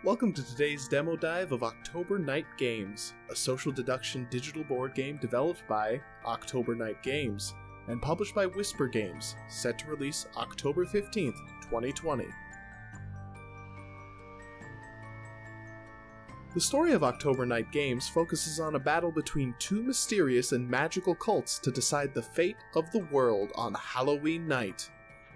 Welcome to today's demo dive of October Night Games, a social deduction digital board game developed by October Night Games and published by Whisper Games, set to release October 15th, 2020. The story of October Night Games focuses on a battle between two mysterious and magical cults to decide the fate of the world on Halloween night.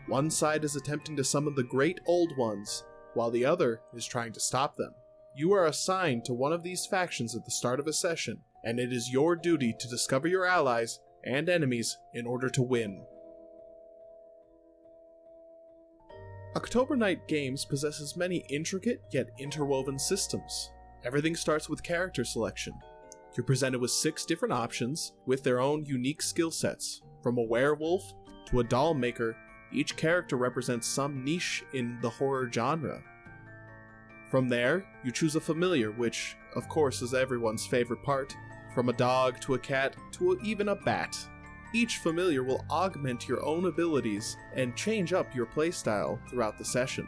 One side is attempting to summon the Great Old Ones, while the other is trying to stop them. You are assigned to one of these factions at the start of a session, and it is your duty to discover your allies and enemies in order to win. October Night Games possesses many intricate yet interwoven systems. Everything starts with character selection. You're presented with 6 different options with their own unique skill sets. From a werewolf to a doll maker, each character represents some niche in the horror genre. From there, you choose a familiar, which, of course, is everyone's favorite part. From a dog to a cat to even a bat. Each familiar will augment your own abilities and change up your playstyle throughout the session.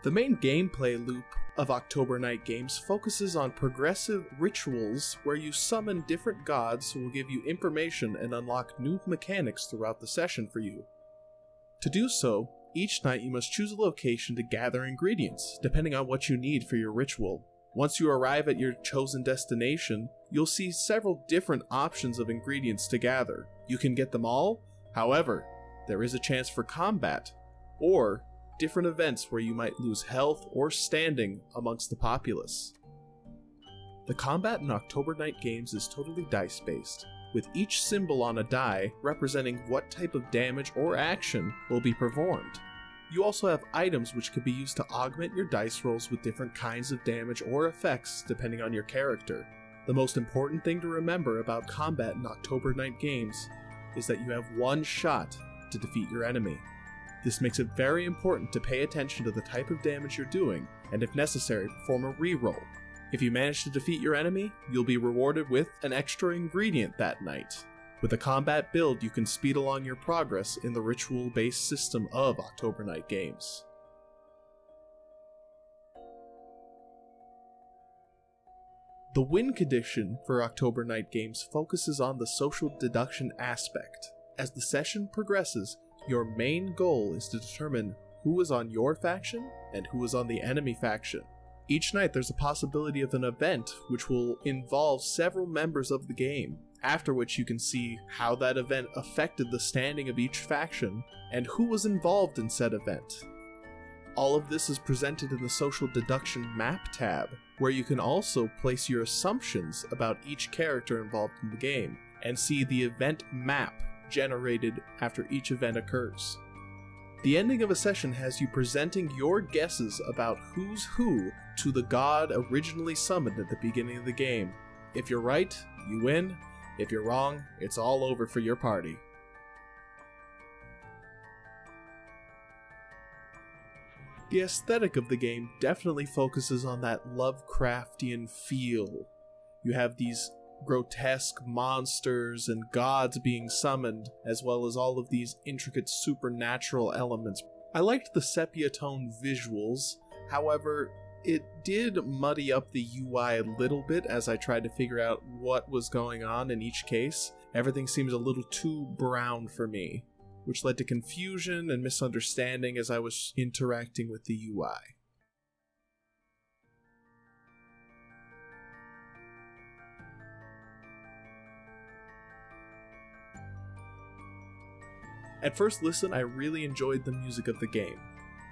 The main gameplay loop of October Night Games focuses on progressive rituals where you summon different gods who will give you information and unlock new mechanics throughout the session for you. To do so, each night you must choose a location to gather ingredients, depending on what you need for your ritual. Once you arrive at your chosen destination, you'll see several different options of ingredients to gather. You can get them all, however, there is a chance for combat, or different events where you might lose health or standing amongst the populace. The combat in October Night Games is totally dice-based, with each symbol on a die representing what type of damage or action will be performed. You also have items which can be used to augment your dice rolls with different kinds of damage or effects depending on your character. The most important thing to remember about combat in October Night Games is that you have one shot to defeat your enemy. This makes it very important to pay attention to the type of damage you're doing, and if necessary, perform a reroll. If you manage to defeat your enemy, you'll be rewarded with an extra ingredient that night. With a combat build, you can speed along your progress in the ritual-based system of October Night Games. The win condition for October Night Games focuses on the social deduction aspect. As the session progresses, your main goal is to determine who is on your faction and who is on the enemy faction. Each night there's a possibility of an event which will involve several members of the game, after which you can see how that event affected the standing of each faction and who was involved in said event. All of this is presented in the Social Deduction Map tab, where you can also place your assumptions about each character involved in the game, and see the event map generated after each event occurs. The ending of a session has you presenting your guesses about who's who to the god originally summoned at the beginning of the game. If you're right, you win. If you're wrong, it's all over for your party. The aesthetic of the game definitely focuses on that Lovecraftian feel. You have these grotesque monsters and gods being summoned, as well as all of these intricate supernatural elements. I liked the sepia tone visuals, however, it did muddy up the UI a little bit as I tried to figure out what was going on in each case. Everything seems a little too brown for me, which led to confusion and misunderstanding as I was interacting with the UI. At first listen, I really enjoyed the music of the game.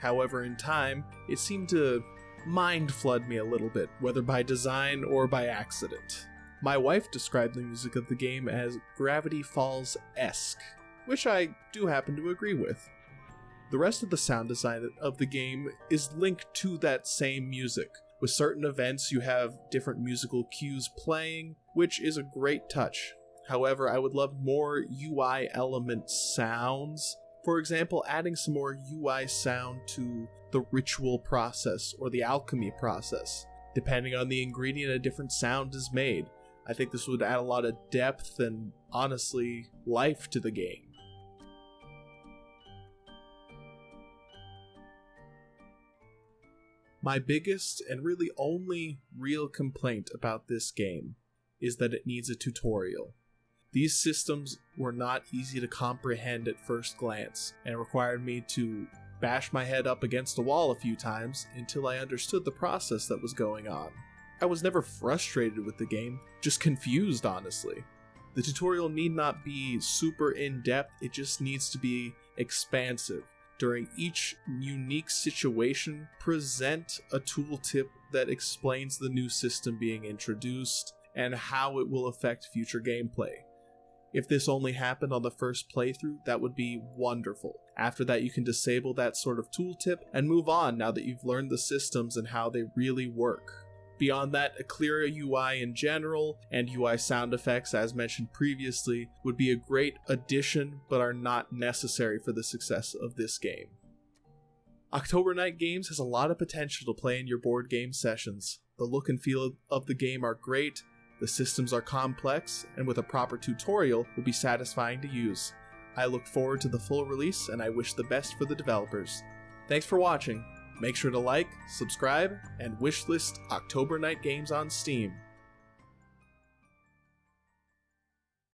However, in time, it seemed to mind flood me a little bit, whether by design or by accident. My wife described the music of the game as Gravity Falls-esque, which I do happen to agree with. The rest of the sound design of the game is linked to that same music. With certain events, you have different musical cues playing, which is a great touch. However, I would love more UI element sounds. For example, adding some more UI sound to the ritual process or the alchemy process. Depending on the ingredient, a different sound is made. I think this would add a lot of depth and, honestly, life to the game. My biggest and really only real complaint about this game is that it needs a tutorial. These systems were not easy to comprehend at first glance, and required me to bash my head up against a wall a few times until I understood the process that was going on. I was never frustrated with the game, just confused, honestly. The tutorial need not be super in-depth, it just needs to be expansive. During each unique situation, present a tooltip that explains the new system being introduced and how it will affect future gameplay. If this only happened on the first playthrough, that would be wonderful. After that, you can disable that sort of tooltip and move on now that you've learned the systems and how they really work. Beyond that, a clearer UI in general and UI sound effects, as mentioned previously, would be a great addition but are not necessary for the success of this game. October Night Games has a lot of potential to play in your board game sessions. The look and feel of the game are great, the systems are complex, and with a proper tutorial will be satisfying to use. I look forward to the full release and I wish the best for the developers. Thanks for watching. Make sure to like, subscribe, and wishlist October Night Games on Steam.